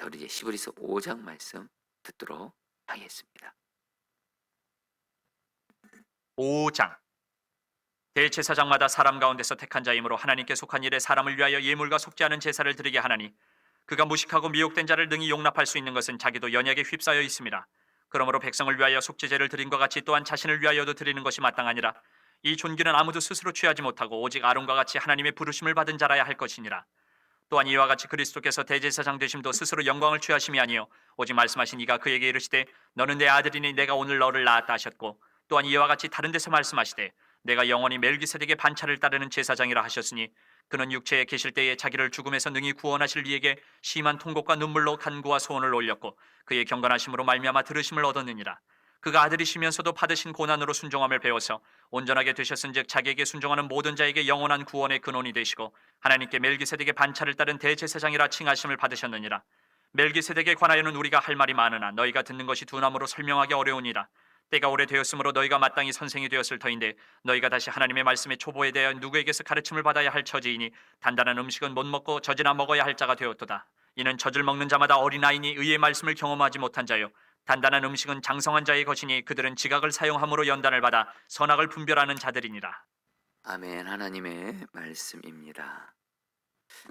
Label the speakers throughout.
Speaker 1: 자, 우리 이제 히브리서 5장 말씀 듣도록 하겠습니다.
Speaker 2: 5장. 대제사장마다 사람 가운데서 택한 자이므로 하나님께 속한 일에 사람을 위하여 예물과 속지 않은 제사를 드리게 하나니 그가 무식하고 미혹된 자를 능히 용납할 수 있는 것은 자기도 연약에 휩싸여 있습니다. 그러므로 백성을 위하여 속죄제를 드린 것 같이 또한 자신을 위하여도 드리는 것이 마땅하니라. 이 존귀는 아무도 스스로 취하지 못하고 오직 아론과 같이 하나님의 부르심을 받은 자라야 할 것이니라. 또한 이와 같이 그리스도께서 대제사장 되심도 스스로 영광을 취하심이 아니요 오직 말씀하신 이가 그에게 이르시되 너는 내 아들이니 내가 오늘 너를 낳았다 하셨고, 또한 이와 같이 다른 데서 말씀하시되 내가 영원히 멜기세덱의 반차를 따르는 제사장이라 하셨으니 그는 육체에 계실 때에 자기를 죽음에서 능히 구원하실 이에게 심한 통곡과 눈물로 간구와 소원을 올렸고 그의 경건하심으로 말미암아 들으심을 얻었느니라. 그가 아들이시면서도 받으신 고난으로 순종함을 배워서 온전하게 되셨은즉 자기에게 순종하는 모든 자에게 영원한 구원의 근원이 되시고 하나님께 멜기세덱의 반차를 따른 대제사장이라 칭하심을 받으셨느니라. 멜기세덱에 관하여는 우리가 할 말이 많으나 너희가 듣는 것이 둔함으로 설명하기 어려우니라. 때가 오래되었으므로 너희가 마땅히 선생이 되었을 터인데 너희가 다시 하나님의 말씀의 초보에 대하여 누구에게서 가르침을 받아야 할 처지이니 단단한 음식은 못 먹고 젖이나 먹어야 할 자가 되었도다. 이는 젖을 먹는 자마다 어린아이니 의의 말씀을 경험하지 못한 자요 단단한 음식은 장성한 자의 것이니 그들은 지각을 사용함으로 연단을 받아 선악을 분별하는 자들이니라.
Speaker 1: 아멘. 하나님의 말씀입니다.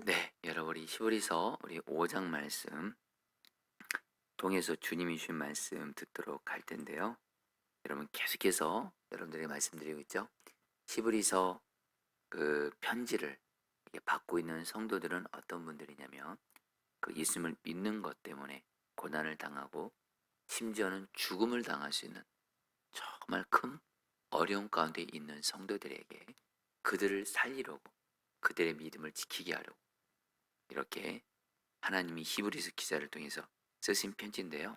Speaker 1: 네, 여러분 우리 히브리서 우리 5장 말씀 통해서 주님이 주신 말씀 듣도록 할 텐데요. 여러분 계속해서 여러분들에게 말씀드리고 있죠. 히브리서 그 편지를 받고 있는 성도들은 어떤 분들이냐면 그 예수님을 믿는 것 때문에 고난을 당하고 심지어는 죽음을 당할 수 있는 정말 큰 어려움 가운데 있는 성도들에게 그들을 살리려고 그들의 믿음을 지키게 하려고 이렇게 하나님이 히브리서 기자를 통해서 쓰신 편지인데요.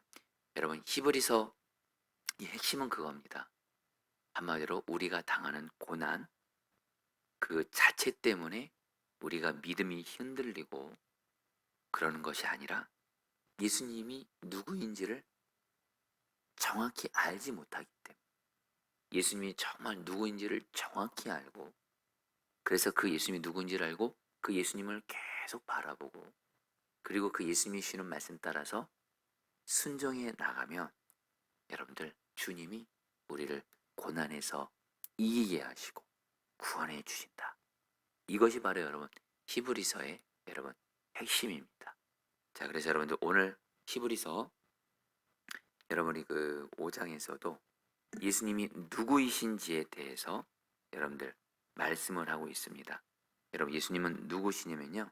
Speaker 1: 여러분 히브리서 이 핵심은 그겁니다. 한마디로 우리가 당하는 고난 그 자체 때문에 우리가 믿음이 흔들리고 그러는 것이 아니라 예수님이 누구인지를 정확히 알지 못하기 때문에 예수님이 정말 누구인지를 정확히 알고 그래서 그 예수님이 누구인지를 알고 그 예수님을 계속 바라보고 그리고 그 예수님이 주시는 말씀 따라서 순종해 나가면 여러분들 주님이 우리를 고난에서 이기게 하시고 구원해 주신다. 이것이 바로 여러분 히브리서의 여러분 핵심입니다. 자, 그래서 여러분들 오늘 히브리서 여러분이 그 5장에서도 예수님이 누구이신지에 대해서 여러분들 말씀을 하고 있습니다. 여러분 예수님은 누구시냐면요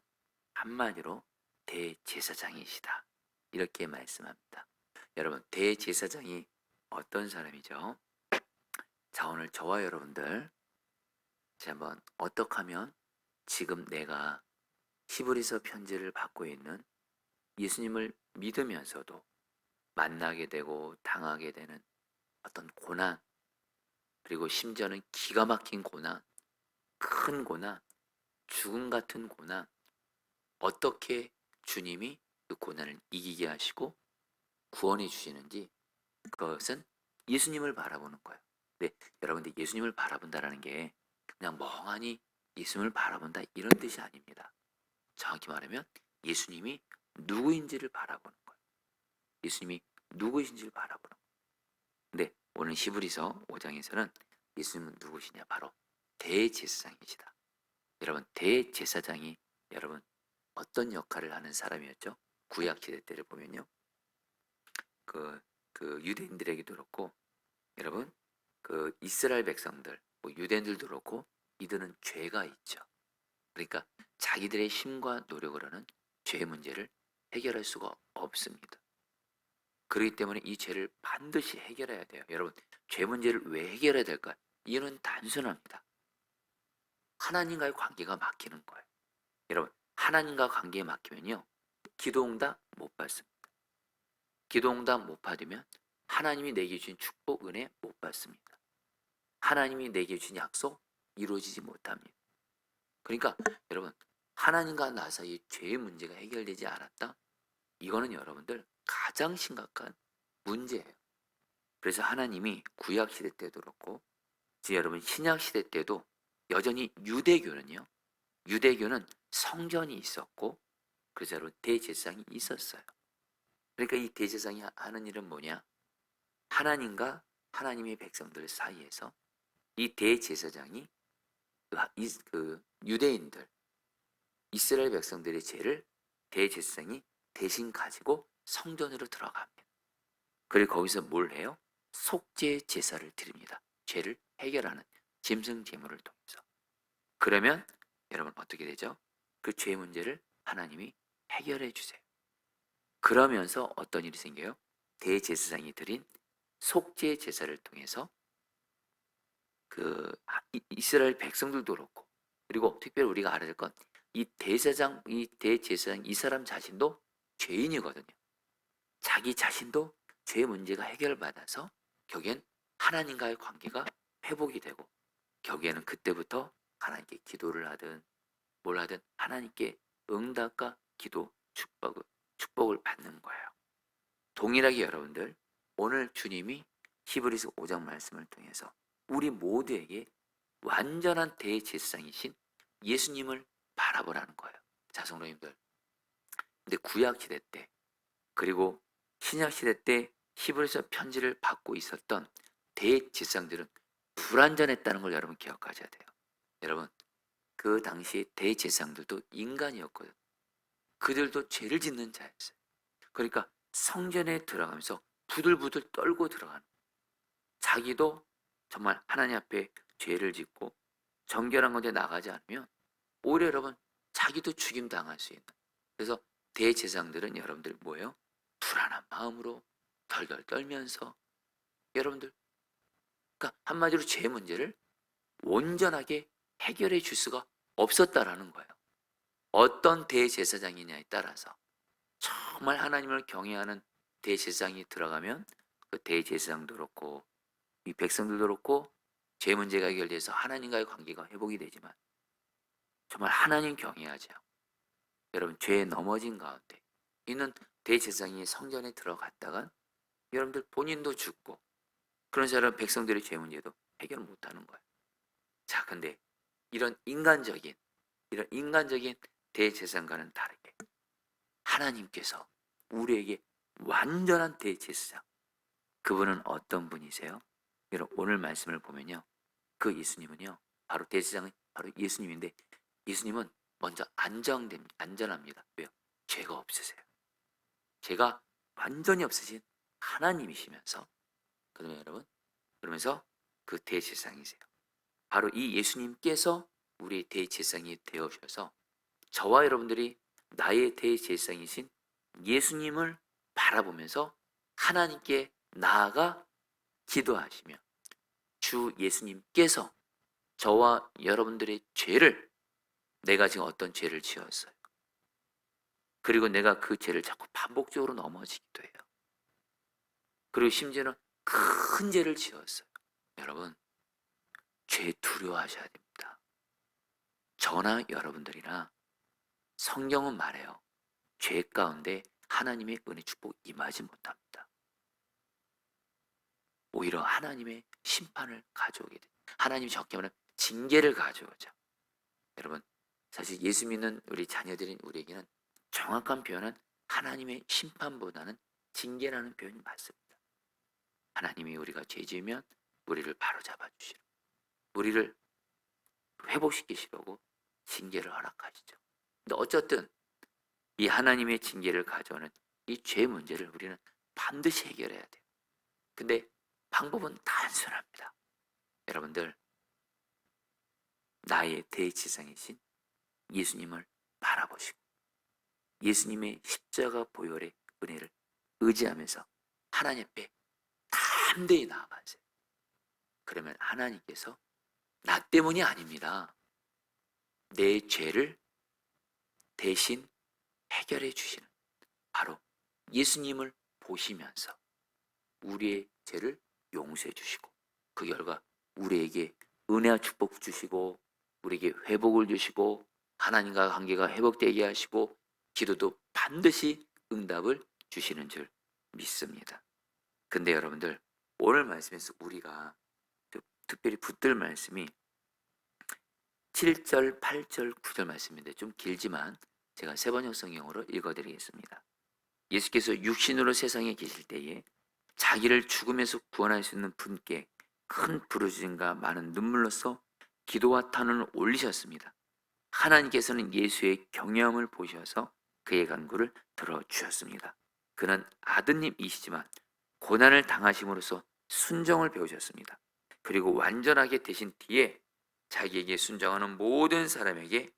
Speaker 1: 한마디로 대제사장이시다 이렇게 말씀합니다. 여러분 대제사장이 어떤 사람이죠? 자, 오늘 저와 여러분들 한번 어떻게 하면 지금 내가 히브리서 편지를 받고 있는 예수님을 믿으면서도 만나게 되고 당하게 되는 어떤 고난 그리고 심지어는 기가 막힌 고난, 큰 고난, 죽음 같은 고난 어떻게 주님이 그 고난을 이기게 하시고 구원해 주시는지 그것은 예수님을 바라보는 거예요. 근데 여러분들 예수님을 바라본다라는 게 그냥 멍하니 예수님을 바라본다 이런 뜻이 아닙니다. 정확히 말하면 예수님이 누구인지를 바라보는 거예요. 예수님이 누구이신지를 바라보는 거예요. 근데 오늘 히브리서 5장에서는 예수님은 누구시냐? 바로 대제사장이시다. 여러분 대제사장이 여러분 어떤 역할을 하는 사람이었죠? 구약시대 때를 보면요. 그 유대인들에게도 그렇고 여러분 그 이스라엘 백성들 뭐 유대인들도 그렇고 이들은 죄가 있죠. 그러니까 자기들의 힘과 노력을 하는 죄 문제를 해결할 수가 없습니다. 그렇기 때문에 이 죄를 반드시 해결해야 돼요. 여러분 죄 문제를 왜 해결해야 될까? 이유는 단순합니다. 하나님과의 관계가 막히는 거예요. 여러분 하나님과 관계에 막히면요 기도응답 못 받습니다. 기도응답 못 받으면 하나님이 내게 주신 축복 은혜 못 받습니다. 하나님이 내게 주신 약속 이루어지지 못합니다. 그러니까 여러분 하나님과 나 사이의 죄의 문제가 해결되지 않았다? 이거는 여러분들 가장 심각한 문제예요. 그래서 하나님이 구약시대 때도 그렇고 이제 여러분 신약시대 때도 여전히 유대교는 성전이 있었고 그래서 여러분 대제사장이 있었어요. 그러니까 이 대제사장이 하는 일은 뭐냐? 하나님과 하나님의 백성들 사이에서 이 대제사장이 그 유대인들, 이스라엘 백성들의 죄를 대제사장이 대신 가지고 성전으로 들어갑니다. 그리고 거기서 뭘 해요? 속죄 제사를 드립니다. 죄를 해결하는 짐승 제물을 통해서. 그러면 여러분 어떻게 되죠? 그 죄 문제를 하나님이 해결해 주세요. 그러면서 어떤 일이 생겨요? 대제사장이 드린 속죄 제사를 통해서 그 이스라엘 백성들도 그렇고, 그리고 특별히 우리가 알아야 될 건 이 대제사장 이 사람 자신도 죄인이거든요. 자기 자신도 죄 문제가 해결받아서 결국엔 하나님과의 관계가 회복이 되고, 결국에는 그때부터 하나님께 기도를 하든 뭘 하든 하나님께 응답과 기도 축복을 받는 거예요. 동일하게 여러분들, 오늘 주님이 히브리서 5장 말씀을 통해서 우리 모두에게 완전한 대제사장이신 예수님을 바라보라는 거예요. 자, 성도님들, 근데 구약 시대 때 그리고 신약 시대 때 히브리서 편지를 받고 있었던 대제사장들은 불완전했다는 걸 여러분 기억하셔야 돼요. 여러분, 그 당시 대제사장들도 인간이었거든요. 그들도 죄를 짓는 자였어요. 그러니까 성전에 들어가면서 부들부들 떨고 들어가는, 자기도 정말 하나님 앞에 죄를 짓고 정결한 건데 나가지 않으면 오히려 여러분 자기도 죽임 당할 수 있는. 그래서 대제사장들은 여러분들 뭐예요? 불안한 마음으로 덜덜 떨면서 여러분들, 그러니까 한마디로 죄 문제를 온전하게 해결해 줄 수가 없었다라는 거예요. 어떤 대제사장이냐에 따라서 정말 하나님을 경외하는 대제사장이 들어가면 그 대제사장도 그렇고 이 백성들도 그렇고 죄 문제가 해결돼서 하나님과의 관계가 회복이 되지만, 정말 하나님 경외하지 않고 여러분 죄에 넘어진 가운데 있는 대제사장이 성전에 들어갔다간 여러분들 본인도 죽고, 그런 사람 백성들의 죄 문제도 해결 못하는 거예요. 자, 근데 이런 인간적인 대제사장과는 다르게 하나님께서 우리에게 완전한 대제사장, 그분은 어떤 분이세요? 여러분 오늘 말씀을 보면요, 그 예수님은요 바로 대제사장은 바로 예수님인데, 예수님은 먼저 안전합니다. 왜요? 죄가 없으세요. 죄가 완전히 없으신 하나님이시면서, 그러면 여러분, 그러면서 그 대제사장이세요. 바로 이 예수님께서 우리 대제사장이 되어주셔서 저와 여러분들이 나의 대제사장이신 예수님을 바라보면서 하나님께 나아가 기도하시며, 주 예수님께서 저와 여러분들의 죄를, 내가 지금 어떤 죄를 지었어요. 그리고 내가 그 죄를 자꾸 반복적으로 넘어지기도 해요. 그리고 심지어는 큰 죄를 지었어요. 여러분, 죄 두려워하셔야 됩니다. 저나 여러분들이나 성경은 말해요. 죄 가운데 하나님의 은혜 축복 임하지 못합니다. 오히려 하나님의 심판을 가져오게 돼요. 하나님이 적게 말하면 징계를 가져오죠. 여러분, 사실 예수 믿는 우리 자녀들인 우리에게는 정확한 표현은 하나님의 심판보다는 징계라는 표현이 맞습니다. 하나님이 우리가 죄 지으면 우리를 바로잡아 주시고 우리를 회복시키시려고 징계를 허락하시죠. 근데 어쨌든 이 하나님의 징계를 가져오는 이 죄 문제를 우리는 반드시 해결해야 돼요. 근데 방법은 단순합니다. 여러분들, 나의 대제사장이신 예수님을 바라보시고 예수님의 십자가 보혈의 은혜를 의지하면서 하나님 앞에 담대히 나아가세요. 그러면 하나님께서 나 때문이 아닙니다. 내 죄를 대신 해결해 주시는 바로 예수님을 보시면서 우리의 죄를 용서해 주시고, 그 결과 우리에게 은혜와 축복 주시고 우리에게 회복을 주시고 하나님과 관계가 회복되게 하시고 기도도 반드시 응답을 주시는 줄 믿습니다. 근데 여러분들, 오늘 말씀에서 우리가 특별히 붙들 말씀이 7절, 8절, 9절 말씀인데 좀 길지만 제가 세번역 성경으로 읽어드리겠습니다. 예수께서 육신으로 세상에 계실 때에 자기를 죽음에서 구원할 수 있는 분께 큰 부르짖음과 많은 눈물로써 기도와 탄원을 올리셨습니다. 하나님께서는 예수의 경외함을 보셔서 그의 간구를 들어주셨습니다. 그는 아드님이시지만 고난을 당하심으로써 순종을 배우셨습니다. 그리고 완전하게 되신 뒤에 자기에게 순종하는 모든 사람에게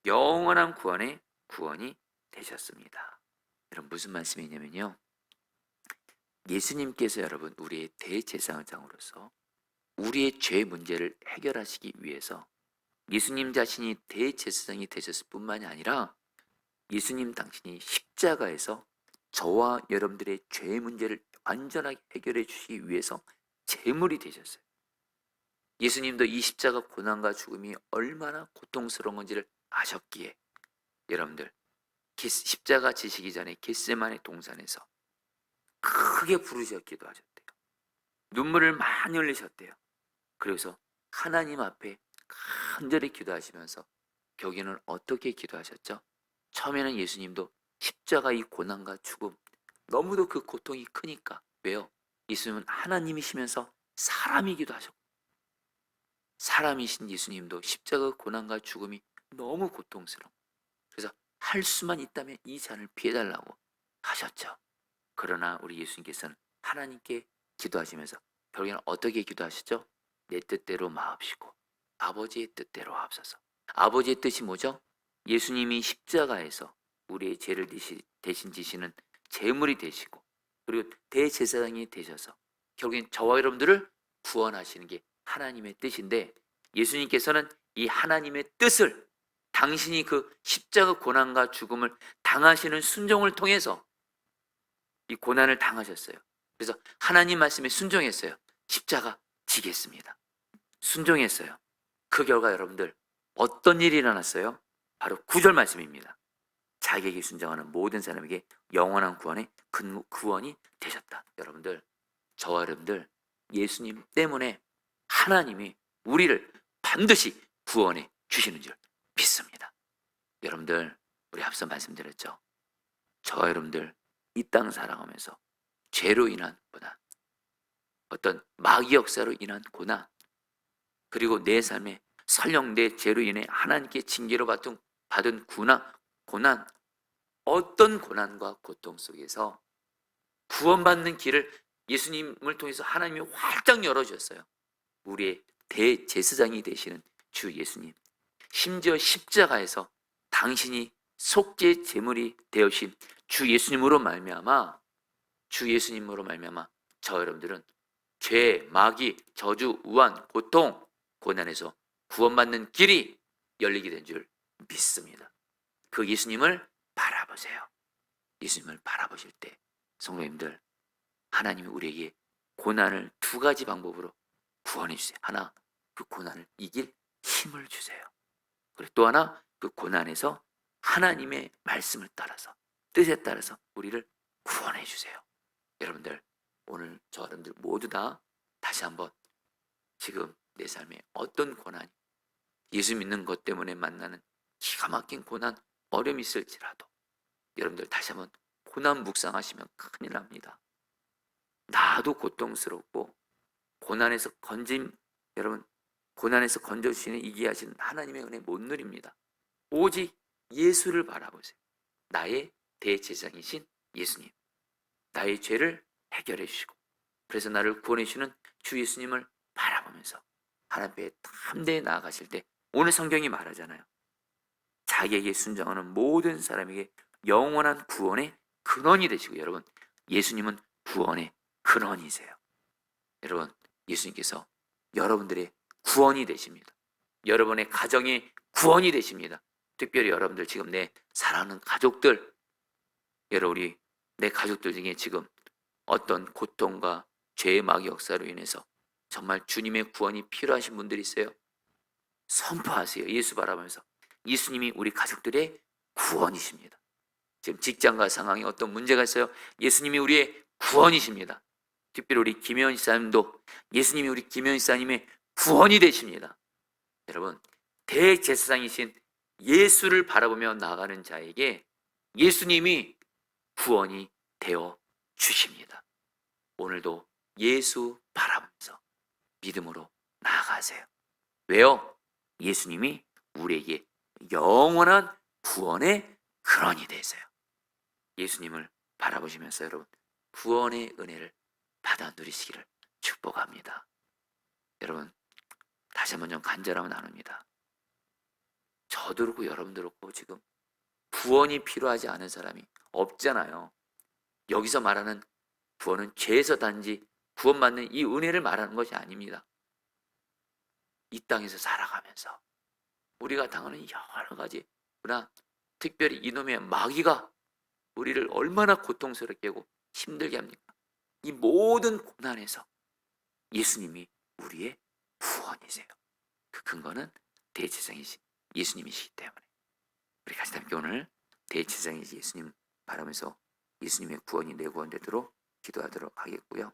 Speaker 1: 영원한 구원이 되셨습니다. 여러분, 무슨 말씀이냐면요, 예수님께서 여러분 우리의 대제사장으로서 우리의 죄 문제를 해결하시기 위해서 예수님 자신이 대제사장이 되셨을 뿐만이 아니라 예수님 당신이 십자가에서 저와 여러분들의 죄 문제를 완전하게 해결해 주시기 위해서 제물이 되셨어요. 예수님도 이 십자가 고난과 죽음이 얼마나 고통스러운 건지를 아셨기에 여러분들 십자가 지시기 전에 겟세마네 동산에서 크게 부르짖어 기도하셨대요. 눈물을 많이 흘리셨대요. 그래서 하나님 앞에 간절히 기도하시면서 결국에는 어떻게 기도하셨죠? 처음에는 예수님도 십자가 이 고난과 죽음, 너무도 그 고통이 크니까. 왜요? 예수님은 하나님이시면서 사람이기도 하셨고, 사람이신 예수님도 십자가 고난과 죽음이 너무 고통스러워. 그래서 할 수만 있다면 이 잔을 피해달라고 하셨죠. 그러나 우리 예수님께서는 하나님께 기도하시면서 결국에는 어떻게 기도하시죠? 내 뜻대로 마옵시고 아버지의 뜻대로 하옵소서. 아버지의 뜻이 뭐죠? 예수님이 십자가에서 우리의 죄를 대신 지시는 제물이 되시고, 그리고 대제사장이 되셔서 결국엔 저와 여러분들을 구원하시는 게 하나님의 뜻인데, 예수님께서는 이 하나님의 뜻을 당신이 그 십자가 고난과 죽음을 당하시는 순종을 통해서 이 고난을 당하셨어요. 그래서 하나님 말씀에 순종했어요. 십자가 지겠습니다. 순종했어요. 그 결과 여러분들 어떤 일이 일어났어요? 바로 9절 말씀입니다. 자기에게 순종하는 모든 사람에게 영원한 구원이 되셨다. 여러분들, 저와 여러분들 예수님 때문에 하나님이 우리를 반드시 구원해 주시는 줄 믿습니다. 여러분들, 우리 앞서 말씀드렸죠. 저와 여러분들 이 땅 살아가면서 죄로 인한 고난, 어떤 마귀 역사로 인한 고난, 그리고 내 삶에 설령 내 죄로 인해 하나님께 징계로 받은 고난, 어떤 고난과 고통 속에서 구원받는 길을 예수님을 통해서 하나님이 활짝 열어주셨어요. 우리의 대제사장이 되시는 주 예수님, 심지어 십자가에서 당신이 속죄 제물이 되어신 주 예수님으로 말미암아 저 여러분들은 죄, 마귀, 저주, 우한, 고통, 고난에서 구원받는 길이 열리게 된 줄 믿습니다. 그 예수님을 바라보세요. 예수님을 바라보실 때 성도님들, 하나님이 우리에게 고난을 두 가지 방법으로 구원해 주세요. 하나, 그 고난을 이길 힘을 주세요. 그리고 또 하나, 그 고난에서 하나님의 말씀을 따라서, 뜻에 따라서 우리를 구원해 주세요. 여러분들, 오늘 저 여러분들 모두 다 다시 한번 지금 내 삶에 어떤 고난이, 예수 믿는 것 때문에 만나는 기가 막힌 고난, 어려움이 있을지라도 여러분들 다시 한번 고난 묵상하시면 큰일 납니다. 나도 고통스럽고 고난에서 고난에서 건져주시는 이기하시는 하나님의 은혜 못 누립니다. 오직 예수를 바라보세요. 나의 대제사장이신 예수님, 나의 죄를 해결해 주시고 그래서 나를 구원해 주시는 주 예수님을 바라보면서 하나님 앞에 담대히 나아가실 때, 오늘 성경이 말하잖아요. 자기에게 순종하는 모든 사람에게 영원한 구원의 근원이 되시고, 여러분, 예수님은 구원의 근원이세요. 여러분, 예수님께서 여러분들의 구원이 되십니다. 여러분의 가정의 구원이 되십니다. 특별히 여러분들 지금 내 사랑하는 가족들, 여러분, 내 가족들 중에 지금 어떤 고통과 죄의 마귀 역사로 인해서 정말 주님의 구원이 필요하신 분들이 있어요. 선포하세요. 예수 바라보면서 예수님이 우리 가족들의 구원이십니다. 지금 직장과 상황에 어떤 문제가 있어요? 예수님이 우리의 구원이십니다. 특별히 우리 김혜원 집사님도 예수님이 우리 김혜원 집사님의 구원이 되십니다. 여러분, 대제사장이신 예수를 바라보며 나아가는 자에게 예수님이 구원이 되어 주십니다. 오늘도 예수 바라보면서 믿음으로 나아가세요. 왜요? 예수님이 우리에게 영원한 구원의 근원이 되세요. 예수님을 바라보시면서 여러분 구원의 은혜를 받아 누리시기를 축복합니다. 여러분 다시 한번 좀 간절함을 나눕니다. 저도 그렇고 여러분도 그렇고 지금 구원이 필요하지 않은 사람이 없잖아요. 여기서 말하는 구원은 죄에서 단지 구원받는 이 은혜를 말하는 것이 아닙니다. 이 땅에서 살아가면서 우리가 당하는 여러 가지, 그러나 특별히 이놈의 마귀가 우리를 얼마나 고통스럽게 하고 힘들게 합니까? 이 모든 고난에서 예수님이 우리의 구원이세요. 그 근거는 대제사장이신 예수님이시기 때문에 우리 같이 함께 오늘 대제사장이신 예수님 바라면서 예수님의 구원이 내 구원 되도록 기도하도록 하겠고요.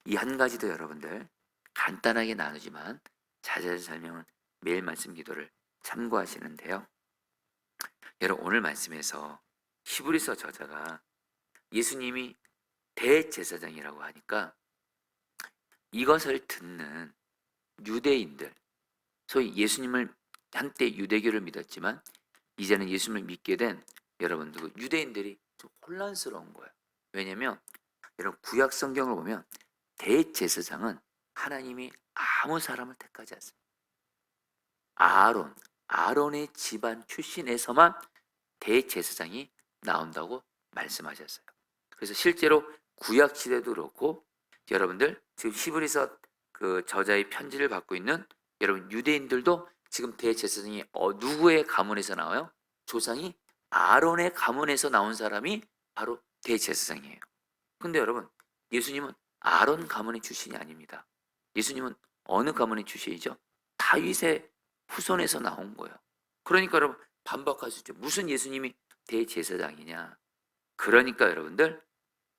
Speaker 1: 이 한 가지도 여러분들 간단하게 나누지만 자세한 설명은 매일 말씀 기도를 참고하시는데요. 여러분 오늘 말씀에서 히브리서 저자가 예수님이 대제사장이라고 하니까 이것을 듣는 유대인들, 소위 예수님을 한때 유대교를 믿었지만 이제는 예수님을 믿게 된 여러분들 유대인들이 좀 혼란스러운 거예요. 왜냐하면 여러분 구약 성경을 보면 대제사장은 하나님이 아무 사람을 택하지 않습니다. 아론의 집안 출신에서만 대제사장이 나온다고 말씀하셨어요. 그래서 실제로 구약 시대도 그렇고 여러분들 지금 히브리서 그 저자의 편지를 받고 있는 여러분 유대인들도 지금 대제사장이 누구의 가문에서 나와요? 조상이 아론의 가문에서 나온 사람이 바로 대제사장이에요. 근데 여러분 예수님은 아론 가문의 출신이 아닙니다. 예수님은 어느 가문의 출신이죠? 다윗의 후손에서 나온 거예요. 그러니까 여러분 반박할 수 있죠. 무슨 예수님이 대제사장이냐? 그러니까 여러분들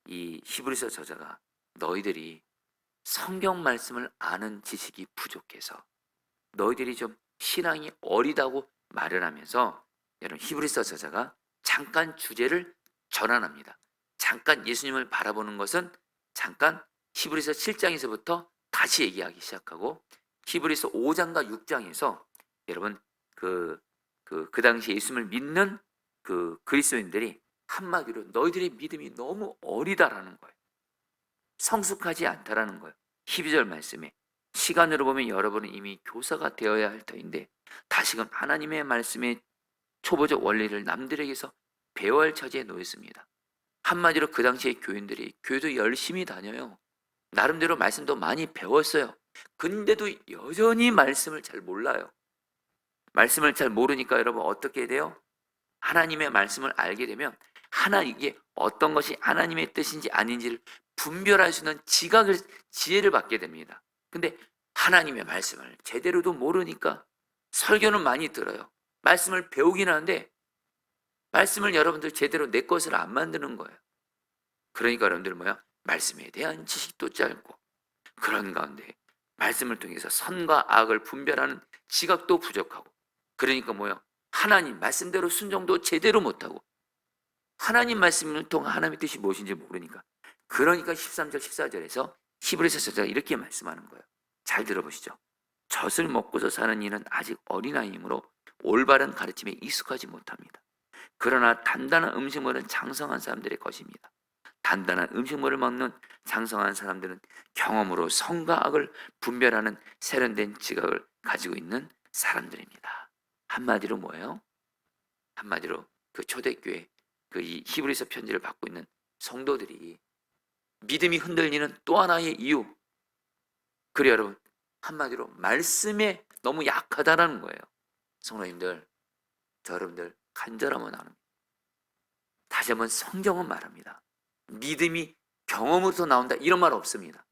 Speaker 1: 이 히브리서 저자가 너희들이 성경 말씀을 아는 지식이 부족해서 너희들이 좀 신앙이 어리다고 말을 하면서 여러분 히브리서 저자가 잠깐 주제를 전환합니다. 잠깐 예수님을 바라보는 것은 잠깐 히브리서 7장에서부터 다시 얘기하기 시작하고 히브리서 5장과 6장에서 여러분 그 당시 예수님을 믿는 그 그리스도인들이 한마디로 너희들의 믿음이 너무 어리다라는 거예요. 성숙하지 않다라는 거예요. 12절 말씀에 시간으로 보면 여러분은 이미 교사가 되어야 할 터인데 다시금 하나님의 말씀의 초보적 원리를 남들에게서 배워야 할 처지에 놓였습니다. 한마디로 그 당시에 교인들이 교회도 열심히 다녀요. 나름대로 말씀도 많이 배웠어요. 근데도 여전히 말씀을 잘 몰라요. 말씀을 잘 모르니까 여러분 어떻게 돼요? 하나님의 말씀을 알게 되면 이게 어떤 것이 하나님의 뜻인지 아닌지를 분별할 수 있는 지혜를 받게 됩니다. 근데 하나님의 말씀을 제대로도 모르니까 설교는 많이 들어요. 말씀을 배우긴 하는데 말씀을 여러분들 제대로 내 것을 안 만드는 거예요. 그러니까 여러분들 말씀에 대한 지식도 짧고 그런 가운데 말씀을 통해서 선과 악을 분별하는 지각도 부족하고 그러니까 하나님 말씀대로 순종도 제대로 못하고 하나님 말씀을 통한 하나님의 뜻이 무엇인지 모르니까 그러니까 13절 14절에서 히브리서 저자가 이렇게 말씀하는 거예요. 잘 들어보시죠. 젖을 먹고서 사는 이는 아직 어린아이이므로 올바른 가르침에 익숙하지 못합니다. 그러나 단단한 음식물은 장성한 사람들의 것입니다. 단단한 음식물을 먹는 장성한 사람들은 경험으로 선과 악을 분별하는 세련된 지각을 가지고 있는 사람들입니다. 한마디로 뭐예요? 한마디로 그 초대교회 이 히브리서 편지를 받고 있는 성도들이 믿음이 흔들리는 또 하나의 이유. 그래 여러분 한마디로 말씀에 너무 약하다라는 거예요. 성도님들, 저 여러분들 간절함은 나눕니다. 다시 한번 성경은 말합니다. 믿음이 경험으로부터 나온다 이런 말 없습니다.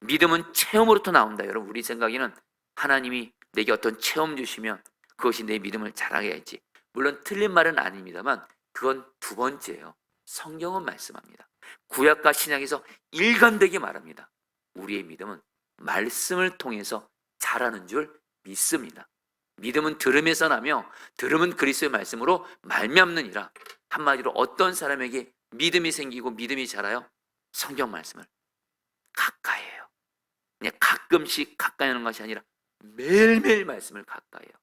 Speaker 1: 믿음은 체험으로부터 나온다. 여러분 우리 생각에는 하나님이 내게 어떤 체험 주시면 그것이 내 믿음을 자라게 할지 물론 틀린 말은 아닙니다만 그건 두 번째예요. 성경은 말씀합니다. 구약과 신약에서 일관되게 말합니다. 우리의 믿음은 말씀을 통해서 자라는 줄 믿습니다. 믿음은 들음에서 나며 들음은 그리스도의 말씀으로 말미암느니라. 한마디로 어떤 사람에게 믿음이 생기고 믿음이 자라요? 성경 말씀을 가까이 해요. 그냥 가끔씩 가까이 하는 것이 아니라 매일매일 말씀을 가까이 해요.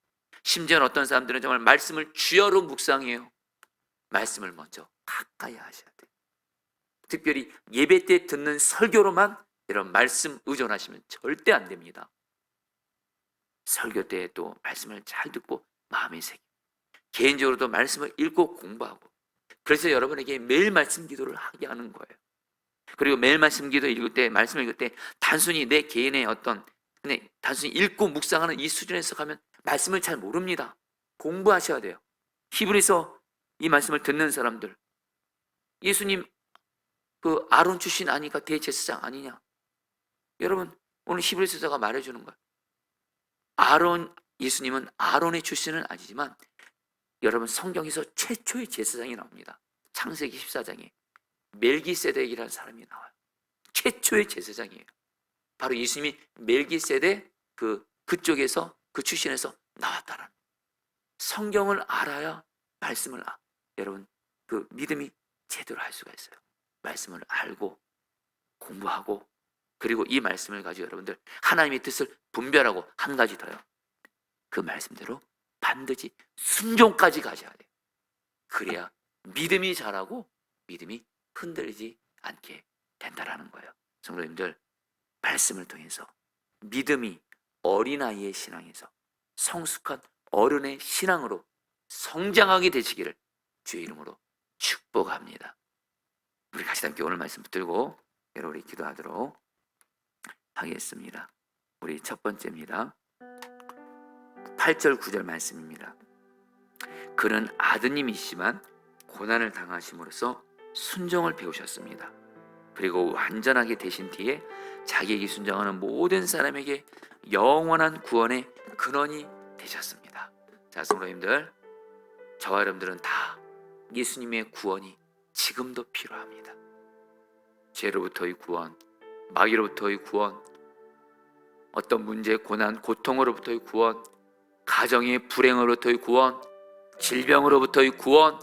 Speaker 1: 심지어는 어떤 사람들은 정말 말씀을 주여로 묵상해요. 말씀을 먼저 가까이 하셔야 돼요. 특별히 예배 때 듣는 설교로만 이런 말씀 의존하시면 절대 안 됩니다. 설교 때 또 말씀을 잘 듣고 마음에 새기고, 개인적으로도 말씀을 읽고 공부하고, 그래서 여러분에게 매일 말씀 기도를 하게 하는 거예요. 그리고 매일 말씀 기도 읽을 때, 말씀을 읽을 때 단순히 내 개인의 어떤 그냥 단순히 읽고 묵상하는 이 수준에서 가면 말씀을 잘 모릅니다. 공부하셔야 돼요. 히브리서 이 말씀을 듣는 사람들, 예수님 그 아론 출신 아니까 대제사장 아니냐? 여러분, 오늘 히브리서자가 말해주는 거예요. 예수님은 아론의 출신은 아니지만 여러분, 성경에서 최초의 제사장이 나옵니다. 창세기 14장에 멜기세덱이라는 사람이 나와요. 최초의 제사장이에요. 바로 예수님이 멜기세덱 그쪽에서, 그 출신에서 나왔다라는, 성경을 알아야 말씀을 여러분 그 믿음이 제대로 할 수가 있어요. 말씀을 알고 공부하고, 그리고 이 말씀을 가지고 여러분들 하나님의 뜻을 분별하고, 한 가지 더요, 그 말씀대로 반드시 순종까지 가셔야 돼요. 그래야 믿음이 자라고 믿음이 흔들리지 않게 된다라는 거예요. 성도님들, 말씀을 통해서 믿음이 어린아이의 신앙에서 성숙한 어른의 신앙으로 성장하게 되시기를 주의 이름으로 축복합니다. 우리 같이 함께 오늘 말씀 붙들고 여러분이 기도하도록 하겠습니다. 우리 첫 번째입니다. 8절 9절 말씀입니다. 그는 아드님이시지만 고난을 당하심으로써 순종을 배우셨습니다. 그리고 완전하게 되신 뒤에 자기에게 순종하는 모든 사람에게 영원한 구원의 근원이 되셨습니다. 자, 성도님들, 저와 여러분들은 다 예수님의 구원이 지금도 필요합니다. 죄로부터의 구원, 마귀로부터의 구원, 어떤 문제, 고난, 고통으로부터의 구원, 가정의 불행으로부터의 구원, 질병으로부터의 구원,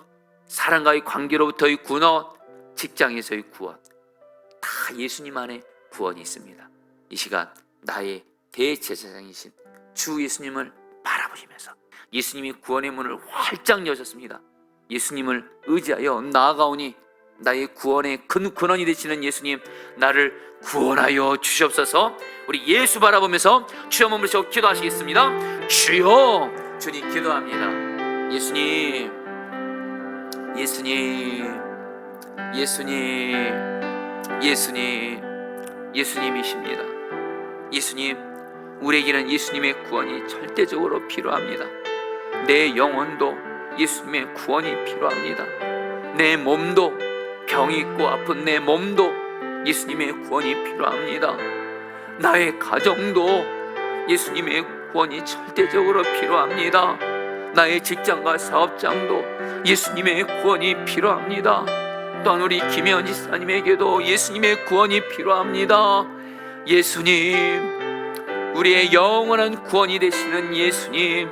Speaker 1: 사람과의 관계로부터의 구원, 직장에서의 구원, 다 예수님 안에 구원이 있습니다. 이 시간 나의 대제사장이신 주 예수님을 바라보시면서, 예수님이 구원의 문을 활짝 여셨습니다. 예수님을 의지하여 나아가오니 나의 구원의 근원이 되시는 예수님, 나를 구원하여 주시옵소서. 우리 예수 바라보면서 주여 머무르시고 기도하시겠습니다. 주여, 주님 기도합니다. 예수님, 예수님, 예수님, 예수님, 예수님이십니다. 예수님, 우리에게는 예수님의 구원이 절대적으로 필요합니다. 내 영혼도 예수님의 구원이 필요합니다. 내 몸도, 병이 있고 아픈 내 몸도 예수님의 구원이 필요합니다. 나의 가정도 예수님의 구원이 절대적으로 필요합니다. 나의 직장과 사업장도 예수님의 구원이 필요합니다. 또한 우리 김혜원 지사님에게도 예수님의 구원이 필요합니다. 예수님, 우리의 영원한 구원이 되시는 예수님,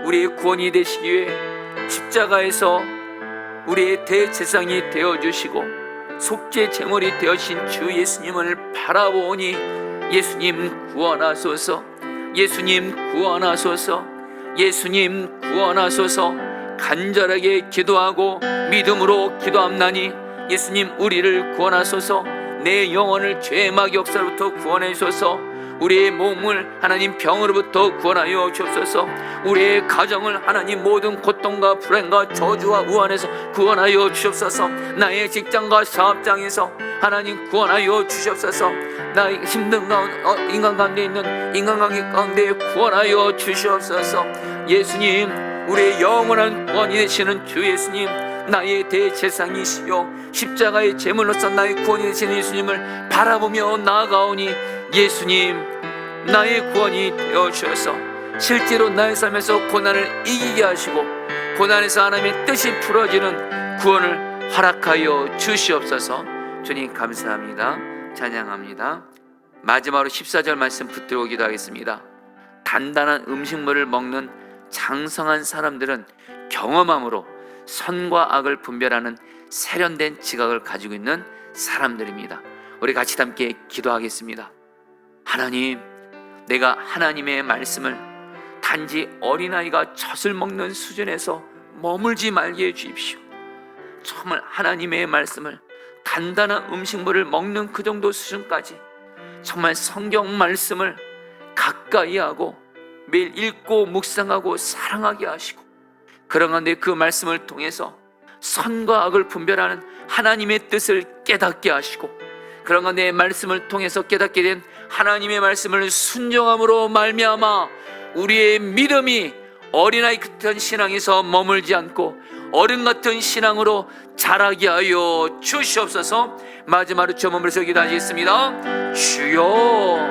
Speaker 1: 우리의 구원이 되시기 위해 십자가에서 우리의 대제사장이 되어주시고 속죄 제물이 되어신 주 예수님을 바라보니, 예수님 구원하소서, 예수님 구원하소서, 예수님 구원하소서. 간절하게 기도하고 믿음으로 기도함나니 예수님 우리를 구원하소서. 내 영혼을 죄의 마귀 역사로부터 구원해 주소서. 우리의 몸을 하나님 병으로부터 구원하여 주옵소서. 우리의 가정을 하나님 모든 고통과 불행과 저주와 우환에서 구원하여 주옵소서. 나의 직장과 사업장에서 하나님 구원하여 주시옵소서. 나의 힘든 가운데, 인간 가운데 있는 인간관계 가운데 구원하여 주시옵소서. 예수님, 우리의 영원한 구원이 되시는 주 예수님, 나의 대제사장이시여 십자가의 제물로서 나의 구원이 되시는 예수님을 바라보며 나아가오니, 예수님, 나의 구원이 되어주셔서 실제로 나의 삶에서 고난을 이기게 하시고 고난에서 하나님의 뜻이 풀어지는 구원을 허락하여 주시옵소서. 주님 감사합니다. 찬양합니다. 마지막으로 14절 말씀 붙들고 기도하겠습니다. 단단한 음식물을 먹는 장성한 사람들은 경험함으로 선과 악을 분별하는 세련된 지각을 가지고 있는 사람들입니다. 우리 같이 함께 기도하겠습니다. 하나님, 내가 하나님의 말씀을 단지 어린아이가 젖을 먹는 수준에서 머물지 말게 해주십시오. 정말 하나님의 말씀을 단단한 음식물을 먹는 그 정도 수준까지 정말 성경 말씀을 가까이 하고 매일 읽고 묵상하고 사랑하게 하시고, 그런 가운데 그 말씀을 통해서 선과 악을 분별하는 하나님의 뜻을 깨닫게 하시고, 그런 가운데 말씀을 통해서 깨닫게 된 하나님의 말씀을 순종함으로 말미암아 우리의 믿음이 어린아이 같은 신앙에서 머물지 않고 어른 같은 신앙으로 자라게 하여 주시옵소서. 마지막으로 저 몸으로서 기도하시겠습니다. 주여.